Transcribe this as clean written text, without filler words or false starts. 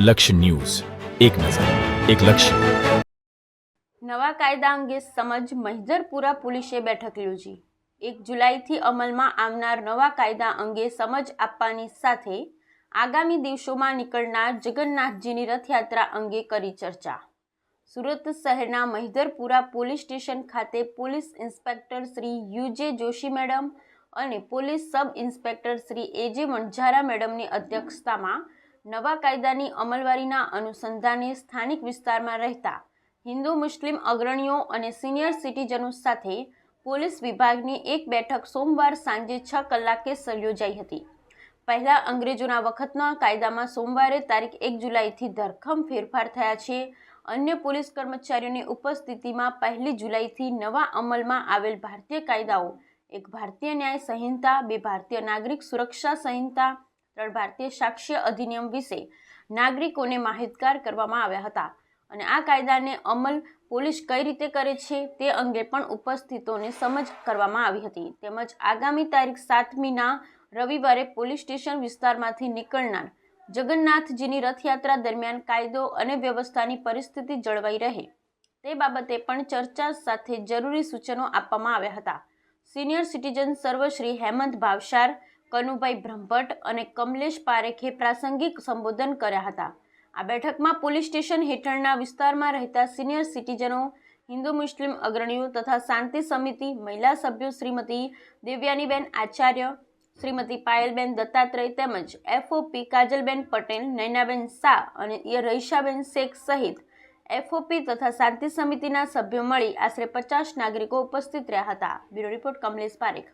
લક્ષ્ય ન્યૂઝ, એક નજર, એક લક્ષ્ય. નવા કાયદા અંગે સમજ મહિધરપુરા પોલીસે બેઠક યોજી. 1 જુલાઈથી અમલમાં આવનાર નવા કાયદા અંગે સમજ આપવાની સાથે આગામી દિવસોમાં નીકળનાર જગન્નાથજીની રથયાત્રા અંગે કરી ચર્ચા. સુરત શહેરના મહિધરપુરા પોલીસ સ્ટેશન ખાતે police inspector Shri UJ Joshi madam અને police sub inspector Shri AJ Vanzara મેડમની અધ્યક્ષતામાં નવા કાયદાની અમલવારીના અનુસંધાને સ્થાનિક વિસ્તારમાં રહેતા હિન્દુ મુસ્લિમ અગ્રણીઓ અને સિનિયર સિટીઝનો સાથે પોલીસ વિભાગની એક બેઠક સોમવાર સાંજે 6 કલાકે યોજાઈ હતી. પહેલા અંગ્રેજોના વખતના કાયદામાં સોમવારે તારીખ 1 જુલાઈથી ધરખમ ફેરફાર થયા છે. અન્ય પોલીસ કર્મચારીઓની ઉપસ્થિતિમાં 1 જુલાઈથી નવા અમલમાં આવેલ ભારતીય કાયદાઓ, 1 ભારતીય ન્યાય સંહિતા, 2 ભારતીય નાગરિક સુરક્ષા સંહિતા, 3 ભારતીય સાક્ષ્ય અધિનિયમ વિશે નાગરિકોને માહિતગાર કરવામાં આવ્યા હતા અને આ કાયદાને અમલ પોલીસ કઈ રીતે કરે છે તે અંગે પણ ઉપસ્થિતોને સમજ કરવામાં આવી હતી. તેમજ આગામી તારીખ 7મીના રવિવારે પોલીસ સ્ટેશન વિસ્તારમાંથી નીકળનાર જગન્નાથજીની રથયાત્રા દરમિયાન કાયદો અને વ્યવસ્થાની પરિસ્થિતિ જળવાઈ રહે તે બાબતે પણ ચર્ચા સાથે જરૂરી સૂચનો આપવામાં આવ્યા હતા. સિનિયર સિટીઝન સર્વ શ્રી હેમંત ભાવસાર, કનુભાઈ બ્રહ્મભટ્ટ અને કમલેશ પારેખે પ્રાસંગિક સંબોધન કર્યા હતા. આ બેઠકમાં પોલીસ સ્ટેશન હેઠળના વિસ્તારમાં રહેતા સિનિયર સિટીઝનો, હિન્દુ મુસ્લિમ અગ્રણીઓ તથા શાંતિ સમિતિ મહિલા સભ્યો શ્રીમતી દેવ્યાનીબેન આચાર્ય, શ્રીમતી પાયલબેન દત્તાત્રેય તેમજ એફઓપી કાજલબેન પટેલ, નૈનાબેન શાહ અને રહીશાબેન શેખ સહિત એફઓપી તથા શાંતિ સમિતિના સભ્યો મળી આશરે 50 નાગરિકો ઉપસ્થિત રહ્યા હતા. Bureau report Kamlesh Parekh.